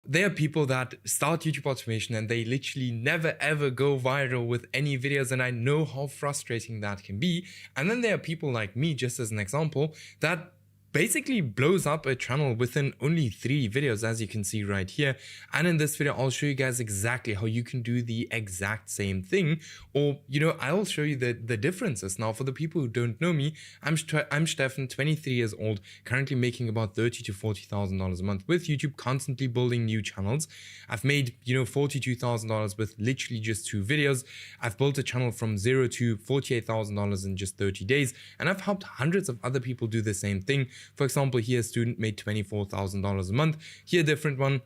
there are people that start YouTube automation and they literally never ever go viral with any videos, and I know how frustrating that can be. And then there are people like me, just as an example, that basically blows up a channel within only 3 videos, as you can see right here. And in this video, I'll show you guys exactly how you can do the exact same thing, or I'll show you the differences. Now, for the people who don't know me, I'm Stefan, 23 years old, currently making about $30,000 to $40,000 a month with YouTube, constantly building new channels. I've made $42,000 with literally just 2 videos. I've built a channel from 0 to $48,000 in just 30 days, and I've helped hundreds of other people do the same thing. For example, here a student made $24,000 a month. Here a different one,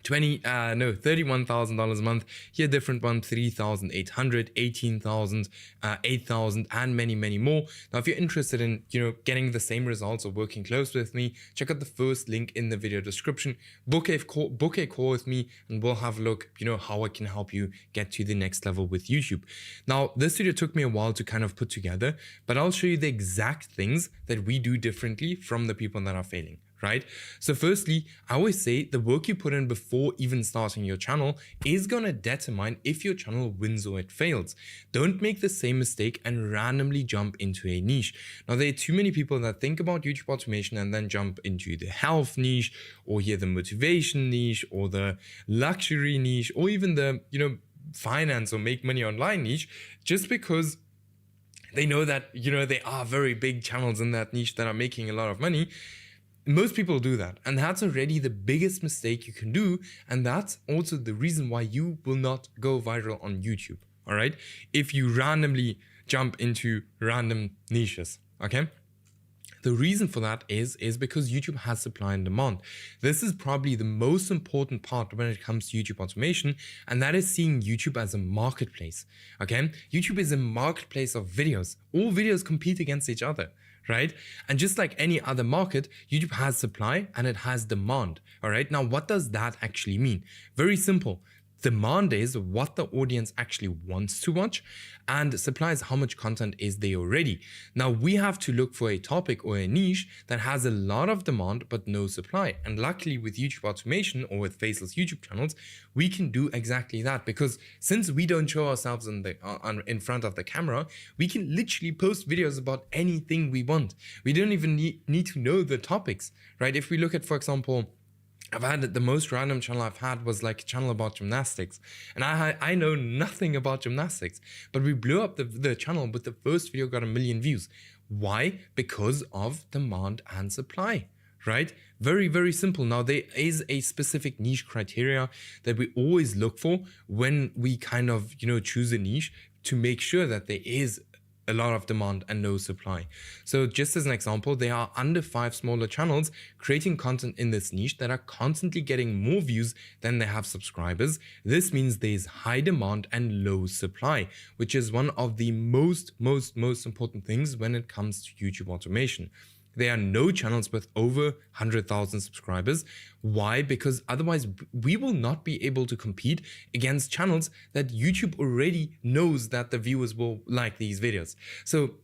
$31,000 a month. Here a different one, $3,800, $18,000, $8,000, and many more. Now, if you're interested in getting the same results or working close with me, check out the first link in the video description. Book a call with me, and we'll have a look how I can help you get to the next level with YouTube. Now, this video took me a while to kind of put together, but I'll show you the exact things that we do differently from the people that are failing. Right? So firstly, I always say the work you put in before even starting your channel is going to determine if your channel wins or it fails. Don't make the same mistake and randomly jump into a niche. Now, there are too many people that think about YouTube automation and then jump into the health niche, or here the motivation niche, or the luxury niche, or even the, finance or make money online niche, just because they know that, there are very big channels in that niche that are making a lot of money. Most people do that, and that's already the biggest mistake you can do, and that's also the reason why you will not go viral on YouTube, all right? If you randomly jump into random niches, okay? The reason for that is because YouTube has supply and demand. This is probably the most important part when it comes to YouTube automation, and that is seeing YouTube as a marketplace, okay? YouTube is a marketplace of videos. All videos compete against each other, right? And just like any other market, YouTube has supply and it has demand, all right? Now, what does that actually mean? Very simple. Demand is what the audience actually wants to watch, and supply is how much content is there already. Now, we have to look for a topic or a niche that has a lot of demand but no supply. And luckily with YouTube automation or with Faceless YouTube channels, we can do exactly that, because since we don't show ourselves in front of the camera, we can literally post videos about anything we want. We don't even need to know the topics, right? If we look at, for example, I've had the most random channel I've had was like a channel about gymnastics, and I know nothing about gymnastics, but we blew up the channel with the first video, got 1 million views. Why? Because of demand and supply, right? Very, very simple. Now, there is a specific niche criteria that we always look for when we kind of, choose a niche, to make sure that there is a lot of demand and no supply. So just as an example, there are under 5 smaller channels creating content in this niche that are constantly getting more views than they have subscribers. This means there's high demand and low supply, which is one of the most important things when it comes to YouTube automation. There are no channels with over 100,000 subscribers. Why? Because otherwise we will not be able to compete against channels that YouTube already knows that the viewers will like these videos. So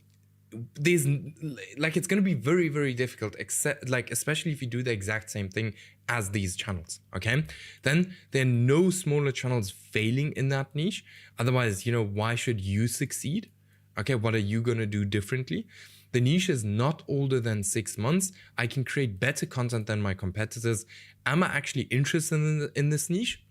there's it's going to be very, very difficult, especially if you do the exact same thing as these channels, okay? Then there are no smaller channels failing in that niche. Otherwise, why should you succeed? Okay, what are you going to do differently? The niche is not older than 6 months. I can create better content than my competitors. Am I actually interested in this niche?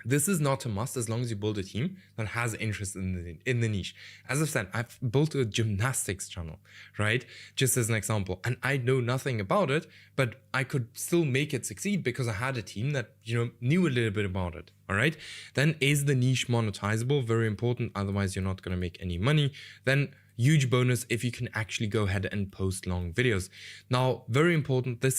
This is not a must, as long as you build a team that has interest in the niche. As I've said, I've built a gymnastics channel, right? Just as an example. And I know nothing about it, but I could still make it succeed because I had a team that, knew a little bit about it, all right? Then, is the niche monetizable? Very important. Otherwise, you're not going to make any money. Then, huge bonus if you can actually go ahead and post long videos. Now, very important, this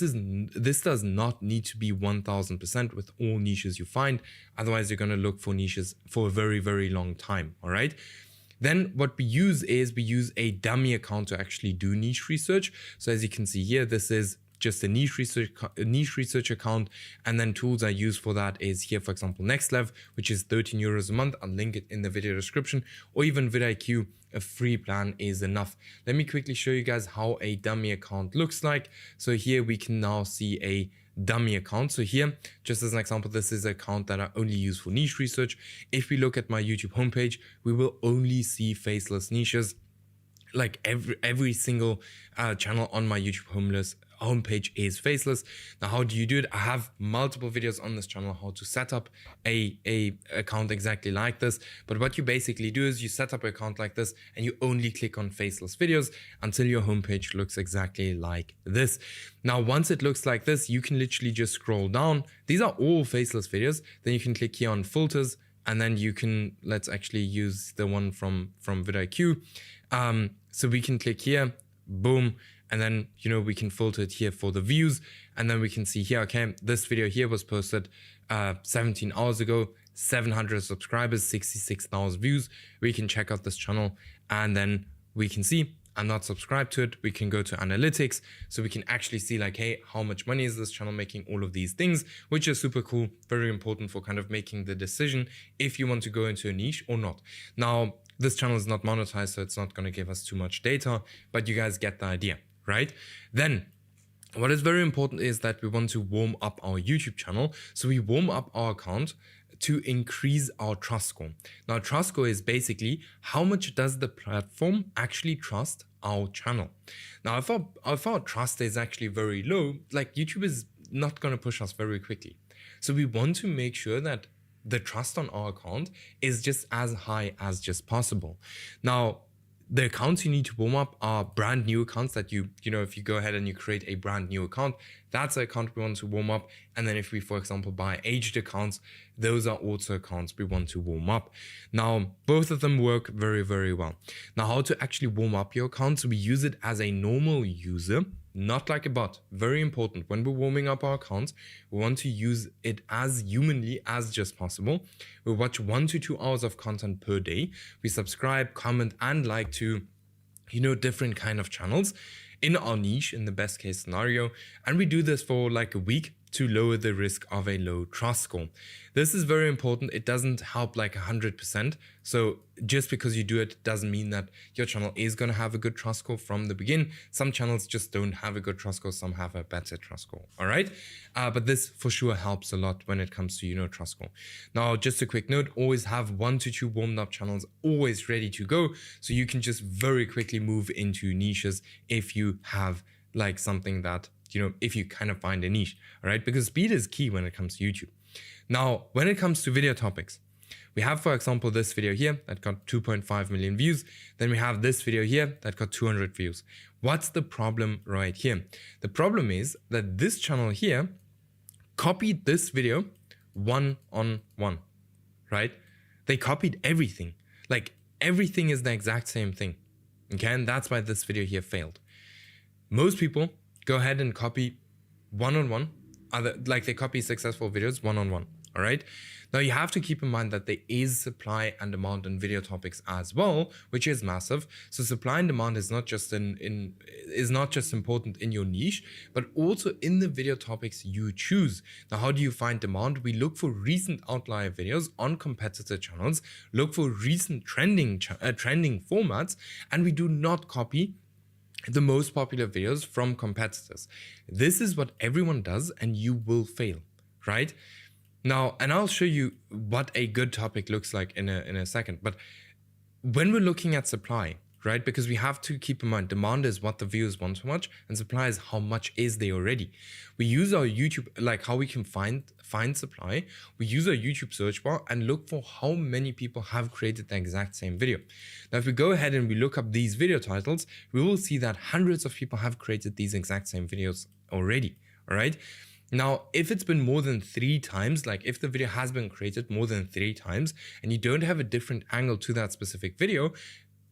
does not need to be 1000% with all niches you find. Otherwise, you're going to look for niches for a very, very long time, all right? Then what we use a dummy account to actually do niche research. So as you can see here, this is just a niche research account, and then tools I use for that is here, for example, NextLev, which is 13 euros a month. I'll link it in the video description, or even vidIQ, a free plan is enough. Let me quickly show you guys how a dummy account looks like. So here we can now see a dummy account. So here, just as an example, this is an account that I only use for niche research. If we look at my YouTube homepage, we will only see faceless niches. Like every single channel on my YouTube homepage is faceless. Now, how do you do it? I have multiple videos on this channel how to set up a account exactly like this. But what you basically do is you set up an account like this and you only click on faceless videos until your homepage looks exactly like this. Now, once it looks like this, you can literally just scroll down. These are all faceless videos. Then you can click here on filters, and then you can, let's actually use the one from vidIQ. So we can click here, boom, and then, you know, we can filter it here for the views. And then we can see here, okay, this video here was posted 17 hours ago, 700 subscribers, 66,000 views. We can check out this channel and then we can see I'm not subscribed to it. We can go to analytics. So we can actually see like, hey, how much money is this channel making? All of these things, which is super cool. Very important for kind of making the decision if you want to go into a niche or not. Now, this channel is not monetized, so it's not going to give us too much data, but you guys get the idea, right? Then what is very important is that we want to warm up our YouTube channel. So we warm up our account to increase our trust score. Now, trust score is basically how much does the platform actually trust our channel. Now, if our trust is actually very low, like YouTube is not going to push us very quickly. So we want to make sure that the trust on our account is just as high as just possible. Now, the accounts you need to warm up are brand new accounts that you know, if you go ahead and you create a brand new account, that's the account we want to warm up. And then if we, for example, buy aged accounts, those are also accounts we want to warm up. Now, both of them work very, very well. Now, how to actually warm up your account? So we use it as a normal user, not like a bot. Very important. When we're warming up our accounts, we want to use it as humanly as just possible. We watch 1 to 2 hours of content per day. We subscribe, comment, and like to, you know, different kind of channels in our niche in the best case scenario. And we do this for like a week to lower the risk of a low trust score. This is very important. It doesn't help like 100%. So just because you do it doesn't mean that your channel is going to have a good trust score from the beginning. Some channels just don't have a good trust score. Some have a better trust score. All right. But this for sure helps a lot when it comes to, you know, trust score. Now, just a quick note, always have 1 to 2 warmed up channels always ready to go. So you can just very quickly move into niches if you have like something that, you know, if you kind of find a niche, all right? Because speed is key when it comes to YouTube. Now, when it comes to video topics, we have, for example, this video here that got 2.5 million views. Then we have this video here that got 200 views. What's the problem right here? The problem is that this channel here copied this video one-on-one, right? They copied everything. Like everything is the exact same thing, okay? And that's why this video here failed. Most people go ahead and copy one-on-one, like they copy successful videos one-on-one, all right? Now you have to keep in mind that there is supply and demand in video topics as well, which is massive. So supply and demand is not just important in your niche, but also in the video topics you choose. Now, how do you find demand? We look for recent outlier videos on competitor channels, look for recent trending formats, and we do not copy the most popular videos from competitors. This is what everyone does, and you will fail, right? Now, and I'll show you what a good topic looks like in a second. But when we're looking at supply, right? Because we have to keep in mind, demand is what the viewers want to watch, and supply is how much is there already. We use our YouTube, like how we can find supply. We use our YouTube search bar and look for how many people have created the exact same video. Now, if we go ahead and we look up these video titles, we will see that hundreds of people have created these exact same videos already, all right? Now, if it's been more than 3 times, like if the video has been created more than 3 times and you don't have a different angle to that specific video,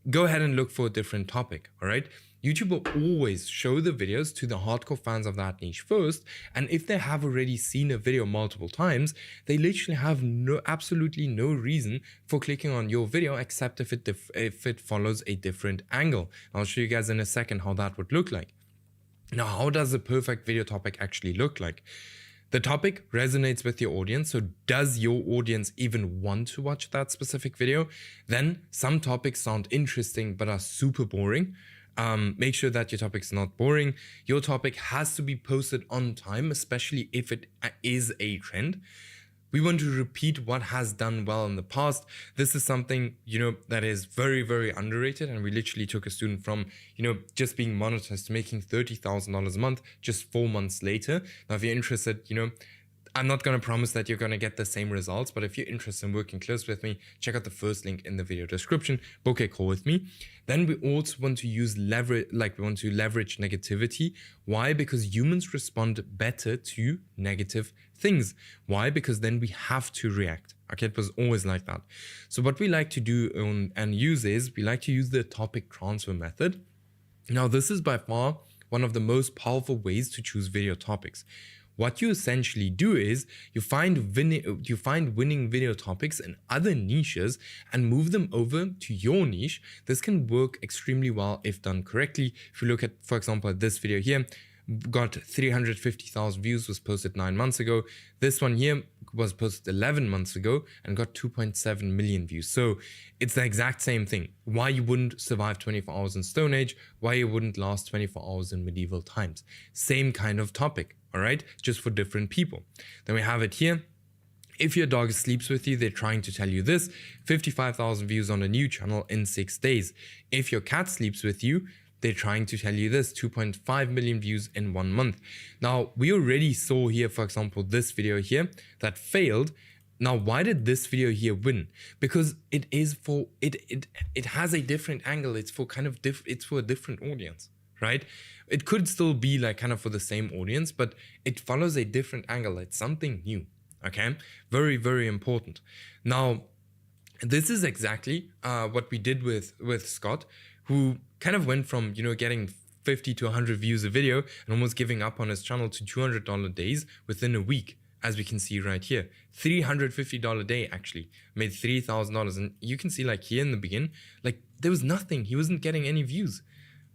go ahead and look for a different topic, all right? YouTube will always show the videos to the hardcore fans of that niche first, and if they have already seen a video multiple times, they literally have absolutely no reason for clicking on your video except if it follows a different angle. I'll show you guys in a second how that would look like. Now, how does a perfect video topic actually look like? The topic resonates with your audience. So does your audience even want to watch that specific video? Then some topics sound interesting but are super boring. Make sure that your topic is not boring. Your topic has to be posted on time, especially if it is a trend. We want to repeat what has done well in the past. This is something, that is very, very underrated. And we literally took a student from, just being monetized to making $30,000 a month just 4 months later. Now, if you're interested, I'm not going to promise that you're going to get the same results, but if you're interested in working close with me, check out the first link in the video description, book a call with me. Then we also want to use leverage negativity. Why? Because humans respond better to negative things. Why? Because then we have to react. Okay, it was always like that. So what we like to do and use is we like to use the topic transfer method. Now, this is by far one of the most powerful ways to choose video topics. What you essentially do is you find winning video topics in other niches and move them over to your niche. This can work extremely well if done correctly. If you look at, for example, this video here, got 350,000 views, was posted 9 months ago. This one here was posted 11 months ago and got 2.7 million views. So it's the exact same thing. Why you wouldn't survive 24 hours in Stone Age, why you wouldn't last 24 hours in medieval times. Same kind of topic, all right? Just for different people. Then we have it here. If your dog sleeps with you, they're trying to tell you this. 55,000 views on a new channel in 6 days. If your cat sleeps with you, they're trying to tell you this, 2.5 million views in 1 month. Now, we already saw here, for example, this video here that failed. Now, why did this video here win? Because it has a different angle. It's for it's for a different audience, right? It could still be like kind of for the same audience, but it follows a different angle. It's something new, okay? Very, very important. Now, this is exactly what we did with Scott, who kind of went from, getting 50 to 100 views a video and almost giving up on his channel to $200 days within a week, as we can see right here. $350 day actually, made $3,000. And you can see like here in the beginning, like there was nothing. He wasn't getting any views.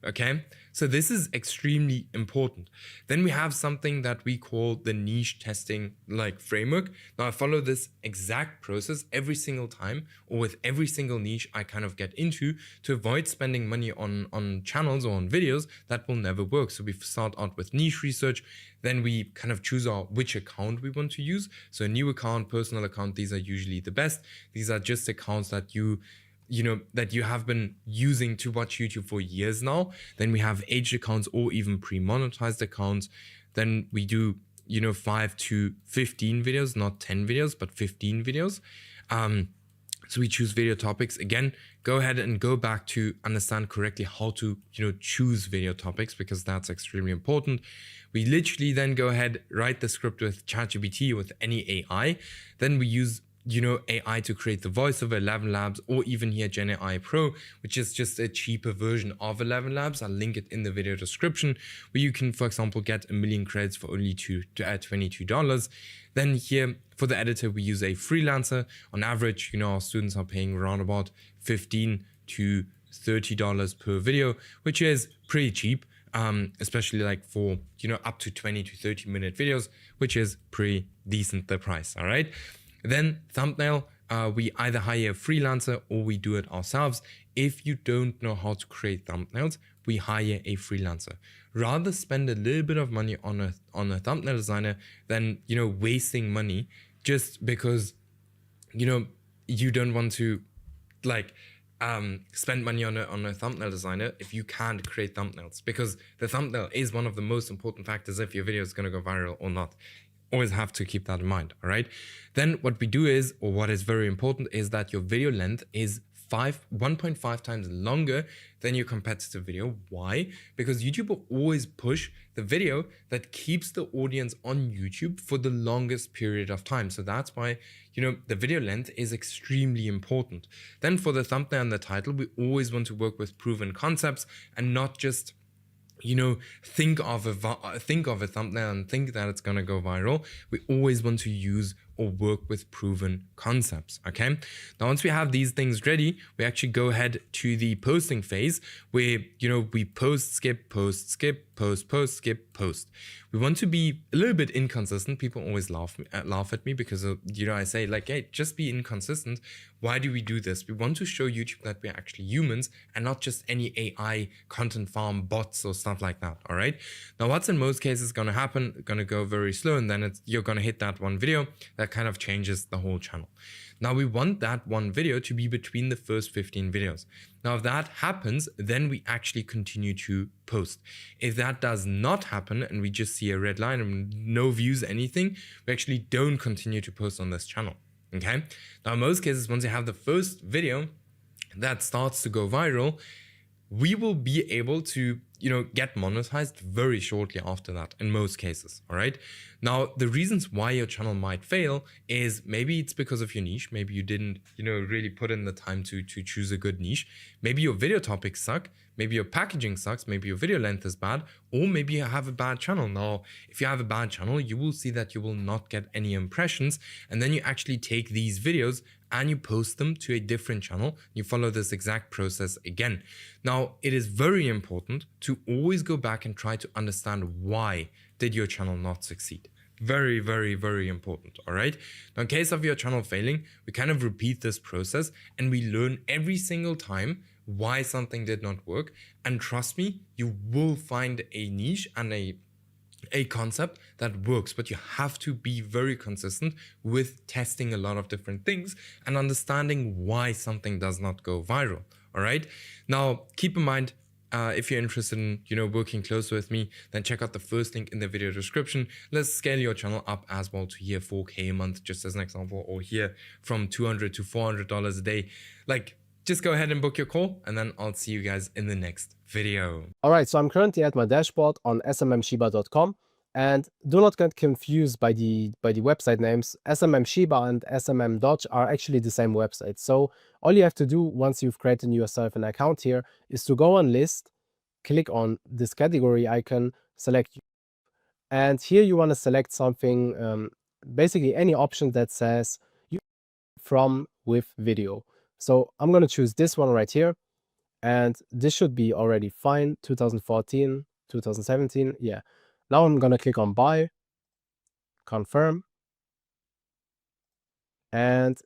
Okay, so this is extremely important. Then we have something that we call the niche testing framework. Now I follow this exact process every single time, or with every single niche I kind of get into, to avoid spending money on channels or on videos that will never work. So we start out with niche research, then we kind of choose which account we want to use. So a new account, personal account, these are usually the best. These are just accounts that you have been using to watch YouTube for years now. Then we have aged accounts or even pre-monetized accounts. Then we do, 5 to 15 videos, not 10 videos, but 15 videos. So we choose video topics. Again, go ahead and go back to understand correctly how to, choose video topics, because that's extremely important. We literally then go ahead, write the script with ChatGPT, with any AI. Then we use AI to create the voice of 11 Labs, or even here Gen AI Pro, which is just a cheaper version of 11 Labs. I'll link it in the video description, where you can, for example, get 1 million credits for only $22. Then here for the editor, we use a freelancer. On average, our students are paying around about $15 to $30 per video, which is pretty cheap. Especially like for, up to 20 to 30 minute videos, which is pretty decent, the price. All right. Then thumbnail, we either hire a freelancer or we do it ourselves. If you don't know how to create thumbnails, we hire a freelancer. Rather spend a little bit of money on a thumbnail designer than, wasting money just because, you don't want to spend money on a thumbnail designer if you can't create thumbnails, because the thumbnail is one of the most important factors if your video is going to go viral or not. Always have to keep that in mind, all right? Then what we do is, or what is very important, is that your video length is 1.5 times longer than your competitive video. Why? Because YouTube will always push the video that keeps the audience on YouTube for the longest period of time. So that's why, the video length is extremely important. Then for the thumbnail and the title, we always want to work with proven concepts and not just think of a thumbnail and think that it's going to go viral. We always want to use or work with proven concepts, okay? Now, once we have these things ready, we actually go ahead to the posting phase where, we post, skip, post, post, skip, post. We want to be a little bit inconsistent. People always laugh at me because, I say like, hey, just be inconsistent. Why do we do this? We want to show YouTube that we're actually humans and not just any AI content farm bots or stuff like that. All right. Now, what's in most cases going to happen? Going to go very slow, and then you're going to hit that one video that kind of changes the whole channel. Now we want that one video to be between the first 15 videos. Now, if that happens, then we actually continue to post. If that does not happen and we just see a red line and no views, anything, we actually don't continue to post on this channel. Okay. Now, in most cases, once you have the first video that starts to go viral, we will be able to, get monetized very shortly after that in most cases. All right. Now, the reasons why your channel might fail is maybe it's because of your niche. Maybe you didn't, really put in the time to choose a good niche. Maybe your video topics suck. Maybe your packaging sucks. Maybe your video length is bad, or maybe you have a bad channel. Now, if you have a bad channel, you will see that you will not get any impressions. And then you actually take these videos and you post them to a different channel. You follow this exact process again. Now, it is very important to always go back and try to understand why did your channel not succeed. Very, very, very important. All right. Now, in case of your channel failing, we kind of repeat this process and we learn every single time why something did not work. And trust me, you will find a niche and a concept that works, but you have to be very consistent with testing a lot of different things and understanding why something does not go viral. All right. Now, keep in mind, if you're interested in, working closer with me, then check out the first link in the video description. Let's scale your channel up as well to here 4K a month, just as an example, or here from $200 to $400 a day. Like, just go ahead and book your call, and then I'll see you guys in the next video. All right, so I'm currently at my dashboard on smmshiba.com, and do not get confused by the website names. SMMShiba and SMMDodge are actually the same website. So all you have to do once you've created yourself an account here is to go on list, click on this category icon, select, and here you want to select something, basically any option that says from with video. So I'm going to choose this one right here, and this should be already fine. 2014, 2017. Yeah. Now I'm going to click on buy, confirm, and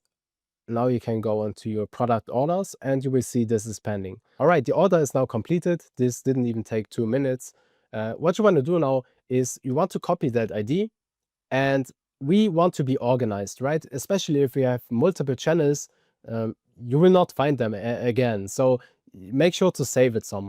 now you can go onto your product orders and you will see this is pending. All right, the order is now completed. This didn't even take 2 minutes. What you want to do now is you want to copy that ID, and we want to be organized, right? Especially if we have multiple channels, you will not find them again. So make sure to save it somewhere.